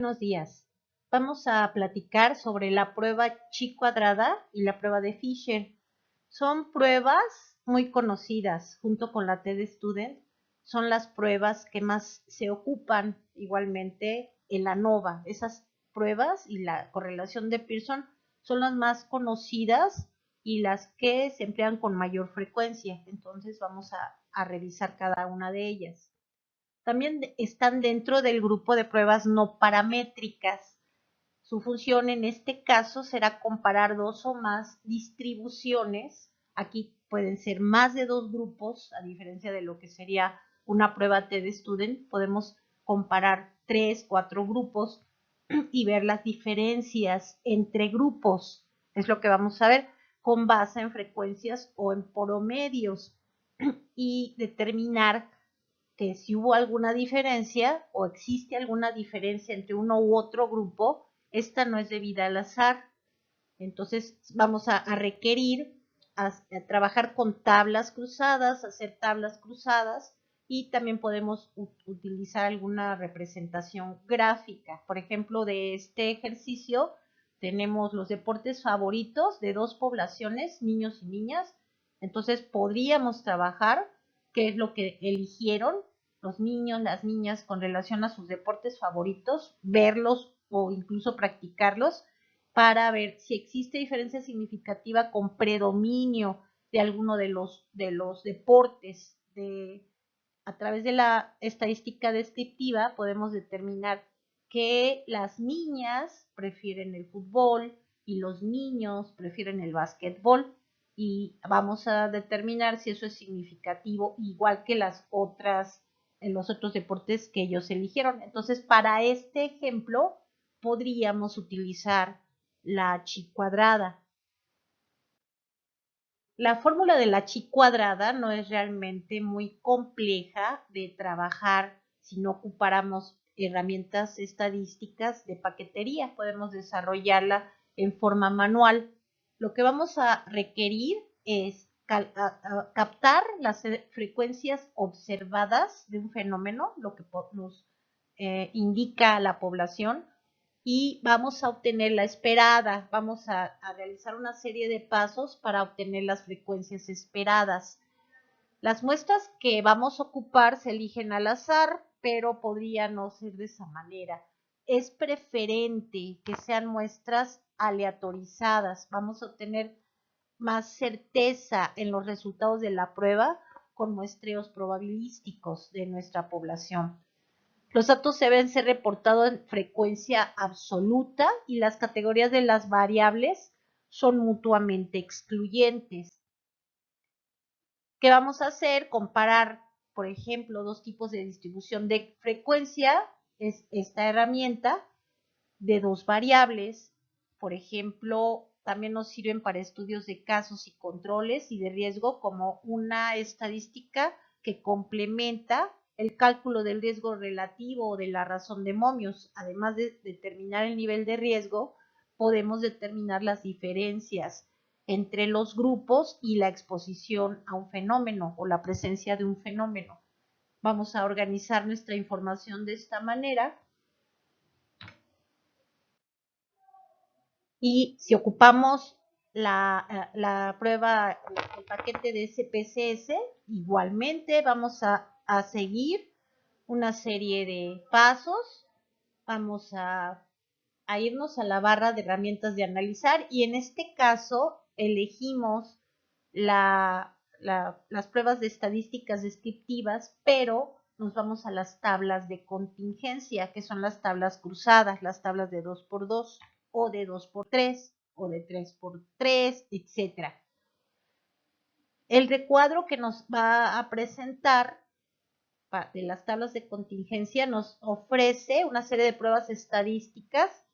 Buenos días. Vamos a platicar sobre la prueba chi cuadrada y la prueba de Fisher. Son pruebas muy conocidas, junto con la TED Student. Son las pruebas que más se ocupan igualmente en la NOVA. Esas pruebas y la correlación de Pearson son las más conocidas y las que se emplean con mayor frecuencia. Entonces vamos a revisar cada una de ellas. También están dentro del grupo de pruebas no paramétricas. Su función en este caso será comparar dos o más distribuciones. Aquí pueden ser más de dos grupos, a diferencia de lo que sería una prueba TED Student. Podemos comparar 3, 4 grupos y ver las diferencias entre grupos. Es lo que vamos a ver con base en frecuencias o en promedios y determinar que si hubo alguna diferencia o existe alguna diferencia entre uno u otro grupo, esta no es debida al azar. Entonces vamos a requerir a trabajar con tablas cruzadas, hacer tablas cruzadas y también podemos utilizar alguna representación gráfica. Por ejemplo, de este ejercicio tenemos los deportes favoritos de dos poblaciones, niños y niñas. Entonces podríamos trabajar qué es lo que eligieron los niños, las niñas con relación a sus deportes favoritos, verlos o incluso practicarlos para ver si existe diferencia significativa con predominio de alguno de los deportes. A través de la estadística descriptiva podemos determinar que las niñas prefieren el fútbol y los niños prefieren el básquetbol y vamos a determinar si eso es significativo igual que en los otros deportes que ellos eligieron. Entonces, para este ejemplo podríamos utilizar la chi cuadrada. La fórmula de la chi cuadrada no es realmente muy compleja de trabajar si no ocupáramos herramientas estadísticas de paquetería. Podemos desarrollarla en forma manual. Lo que vamos a requerir es captar las frecuencias observadas de un fenómeno, lo que nos indica la población, y vamos a obtener la esperada. Vamos a realizar una serie de pasos para obtener las frecuencias esperadas. Las muestras que vamos a ocupar se eligen al azar, pero podría no ser de esa manera. Es preferente que sean muestras aleatorizadas. Vamos a obtener más certeza en los resultados de la prueba con muestreos probabilísticos de nuestra población. Los datos deben ser reportados en frecuencia absoluta y las categorías de las variables son mutuamente excluyentes. ¿Qué vamos a hacer? Comparar, por ejemplo, dos tipos de distribución de frecuencia. Es esta herramienta de dos variables. Por ejemplo, también nos sirven para estudios de casos y controles y de riesgo como una estadística que complementa el cálculo del riesgo relativo o de la razón de momios. Además de determinar el nivel de riesgo, podemos determinar las diferencias entre los grupos y la exposición a un fenómeno o la presencia de un fenómeno. Vamos a organizar nuestra información de esta manera. Y si ocupamos la prueba, el paquete de SPSS, igualmente vamos a seguir una serie de pasos. Vamos a irnos a la barra de herramientas de analizar y en este caso elegimos las pruebas de estadísticas descriptivas, pero nos vamos a las tablas de contingencia, que son las tablas cruzadas, las tablas de 2x2 o de 2x3 o de 3x3, etc. El recuadro que nos va a presentar de las tablas de contingencia nos ofrece una serie de pruebas estadísticas,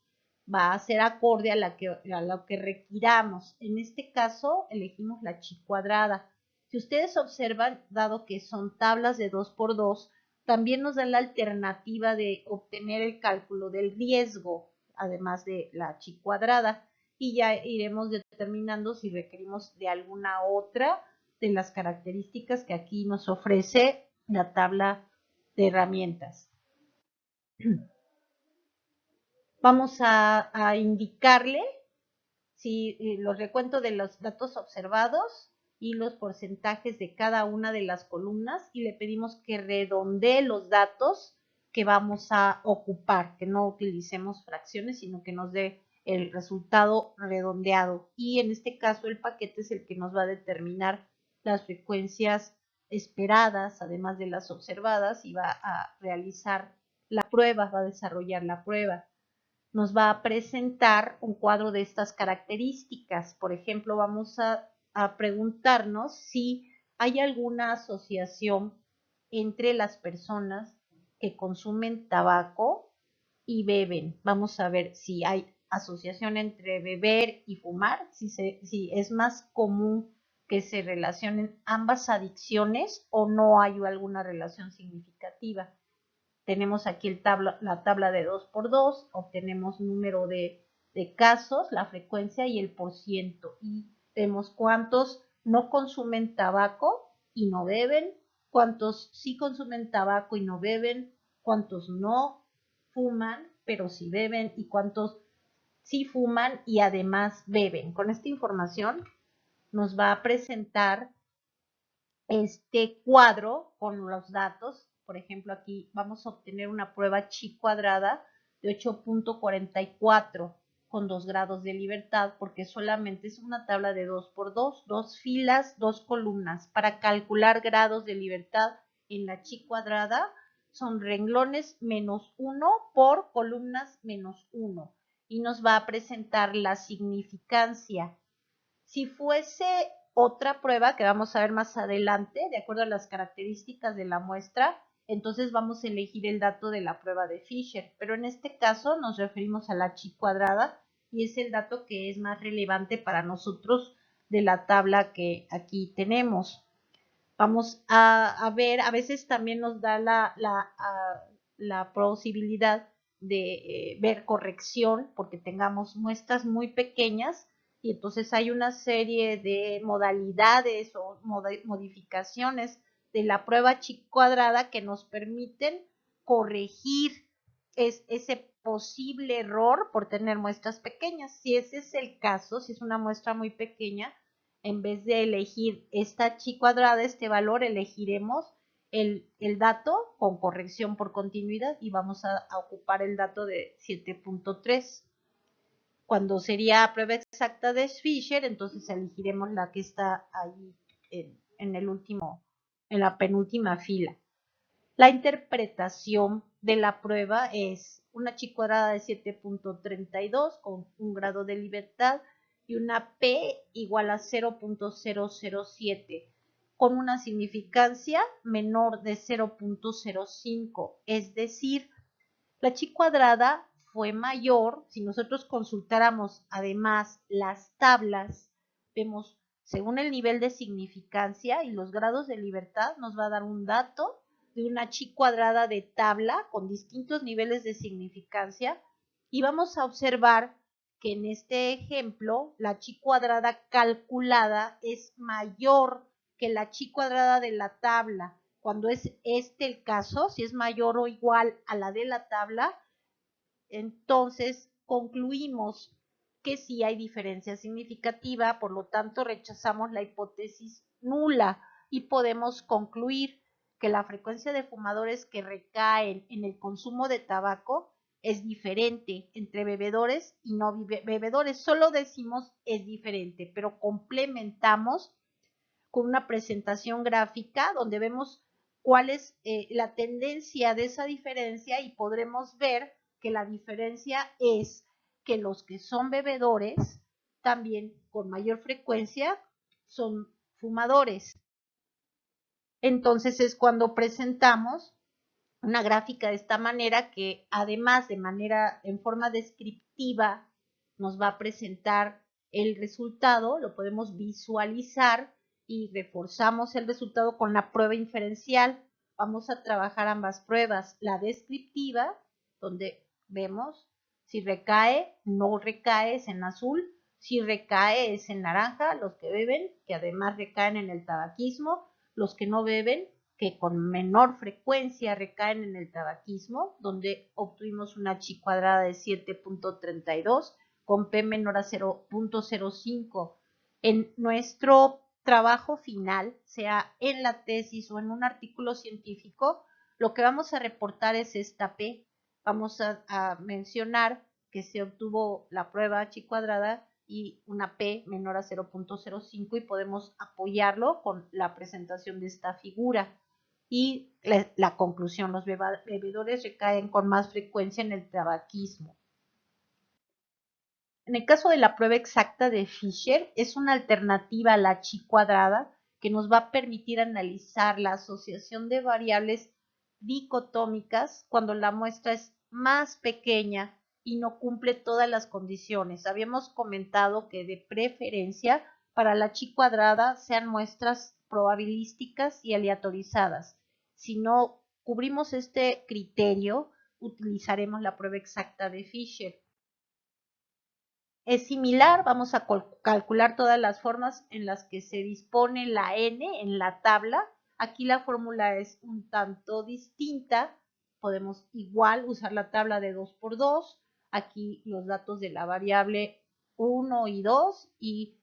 va a ser acorde a lo que requiramos. En este caso, elegimos la chi cuadrada. Si ustedes observan, dado que son tablas de 2x2, también nos da la alternativa de obtener el cálculo del riesgo, además de la chi cuadrada, y ya iremos determinando si requerimos de alguna otra de las características que aquí nos ofrece la tabla de herramientas. Vamos a indicarle los recuentos de los datos observados y los porcentajes de cada una de las columnas y le pedimos que redondee los datos que vamos a ocupar, que no utilicemos fracciones, sino que nos dé el resultado redondeado. Y en este caso el paquete es el que nos va a determinar las frecuencias esperadas, además de las observadas, y va a realizar la prueba, va a desarrollar la prueba. Nos va a presentar un cuadro de estas características. Por ejemplo, vamos a preguntarnos si hay alguna asociación entre las personas que consumen tabaco y beben. Vamos a ver si hay asociación entre beber y fumar, si es más común que se relacionen ambas adicciones o no hay alguna relación significativa. Tenemos aquí la tabla de 2×2, obtenemos número de casos, la frecuencia y el porciento. Y vemos cuántos no consumen tabaco y no beben, cuántos sí consumen tabaco y no beben, cuántos no fuman pero sí beben y cuántos sí fuman y además beben. Con esta información nos va a presentar este cuadro con los datos. Por ejemplo, aquí vamos a obtener una prueba chi cuadrada de 8.44 con 2 grados de libertad, porque solamente es una tabla de 2×2, 2 filas, 2 columnas. Para calcular grados de libertad en la chi cuadrada son renglones -1 por columnas -1 y nos va a presentar la significancia. Si fuese otra prueba que vamos a ver más adelante, de acuerdo a las características de la muestra, entonces vamos a elegir el dato de la prueba de Fisher, pero en este caso nos referimos a la chi cuadrada y es el dato que es más relevante para nosotros de la tabla que aquí tenemos. Vamos a ver, a veces también nos da la posibilidad de ver corrección porque tengamos muestras muy pequeñas y entonces hay una serie de modalidades o modificaciones de la prueba chi cuadrada que nos permiten corregir ese posible error por tener muestras pequeñas. Si ese es el caso, si es una muestra muy pequeña, en vez de elegir esta chi cuadrada, este valor, elegiremos el dato con corrección por continuidad y vamos a ocupar el dato de 7.3. Cuando sería prueba exacta de Fisher, entonces elegiremos la que está ahí en la penúltima fila. La interpretación de la prueba es una chi cuadrada de 7.32 con un grado de libertad y una P igual a 0.007 con una significancia menor de 0.05, es decir, la chi cuadrada fue mayor. Si nosotros consultáramos además las tablas, vemos según el nivel de significancia y los grados de libertad, nos va a dar un dato de una chi cuadrada de tabla con distintos niveles de significancia y vamos a observar que en este ejemplo la chi cuadrada calculada es mayor que la chi cuadrada de la tabla. Cuando es este el caso, si es mayor o igual a la de la tabla, entonces concluimos que sí hay diferencia significativa, por lo tanto rechazamos la hipótesis nula y podemos concluir que la frecuencia de fumadores que recaen en el consumo de tabaco es diferente entre bebedores y no bebedores. Solo decimos es diferente, pero complementamos con una presentación gráfica donde vemos cuál es la tendencia de esa diferencia y podremos ver que la diferencia es que los que son bebedores también con mayor frecuencia son fumadores. Entonces es cuando presentamos una gráfica de esta manera que además en forma descriptiva nos va a presentar el resultado, lo podemos visualizar y reforzamos el resultado con la prueba inferencial. Vamos a trabajar ambas pruebas, la descriptiva, donde vemos si recae, no recae, es en azul, si recae es en naranja, los que beben, que además recaen en el tabaquismo, los que no beben que con menor frecuencia recaen en el tabaquismo, donde obtuvimos una chi cuadrada de 7.32 con P menor a 0.05. En nuestro trabajo final, sea en la tesis o en un artículo científico, lo que vamos a reportar es esta P. Vamos a mencionar que se obtuvo la prueba chi cuadrada y una P menor a 0.05 y podemos apoyarlo con la presentación de esta figura. Y la conclusión, los bebedores recaen con más frecuencia en el tabaquismo. En el caso de la prueba exacta de Fisher, es una alternativa a la chi cuadrada que nos va a permitir analizar la asociación de variables dicotómicas cuando la muestra es más pequeña y no cumple todas las condiciones. Habíamos comentado que de preferencia para la chi cuadrada sean muestras probabilísticas y aleatorizadas. Si no cubrimos este criterio, utilizaremos la prueba exacta de Fisher. Es similar, vamos a calcular todas las formas en las que se dispone la n en la tabla. Aquí la fórmula es un tanto distinta, podemos igual usar la tabla de 2 por 2, aquí los datos de la variable 1 y 2 y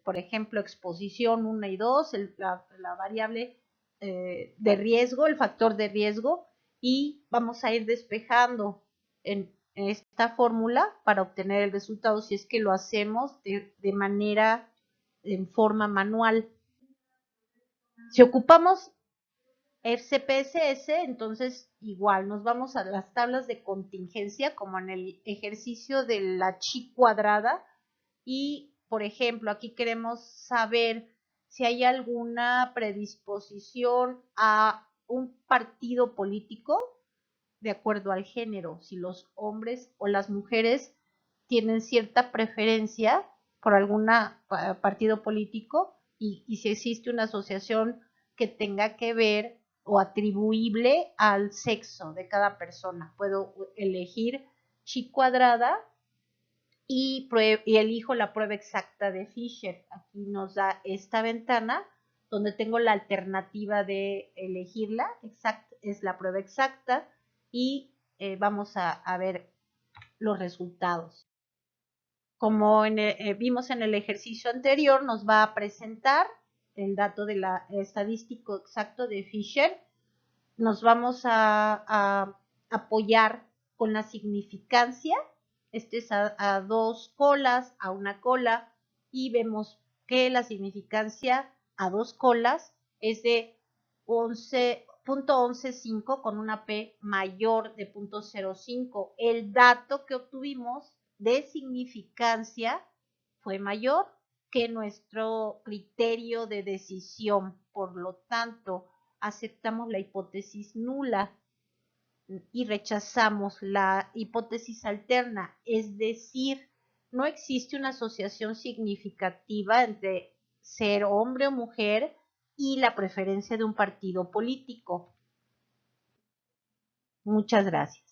por ejemplo, exposición 1 y 2, la variable de riesgo, el factor de riesgo, y vamos a ir despejando en esta fórmula para obtener el resultado si es que lo hacemos de manera en forma manual. Si ocupamos FCPSS, entonces igual nos vamos a las tablas de contingencia como en el ejercicio de la chi cuadrada y, por ejemplo, aquí queremos saber si hay alguna predisposición a un partido político de acuerdo al género, si los hombres o las mujeres tienen cierta preferencia por algún partido político y si existe una asociación que tenga que ver o atribuible al sexo de cada persona. Puedo elegir chi cuadrada y elijo la prueba exacta de Fisher. Aquí nos da esta ventana donde tengo la alternativa de elegirla, es la prueba exacta, y vamos a ver los resultados. Como vimos en el ejercicio anterior, nos va a presentar el dato del estadístico exacto de Fisher. Nos vamos a apoyar con la significancia. Este es a 2 colas, a una cola, y vemos que la significancia a 2 colas es de 11.115 con una P mayor de 0.05. El dato que obtuvimos de significancia fue mayor que nuestro criterio de decisión. Por lo tanto, aceptamos la hipótesis nula y rechazamos la hipótesis alterna, es decir, no existe una asociación significativa entre ser hombre o mujer y la preferencia de un partido político. Muchas gracias.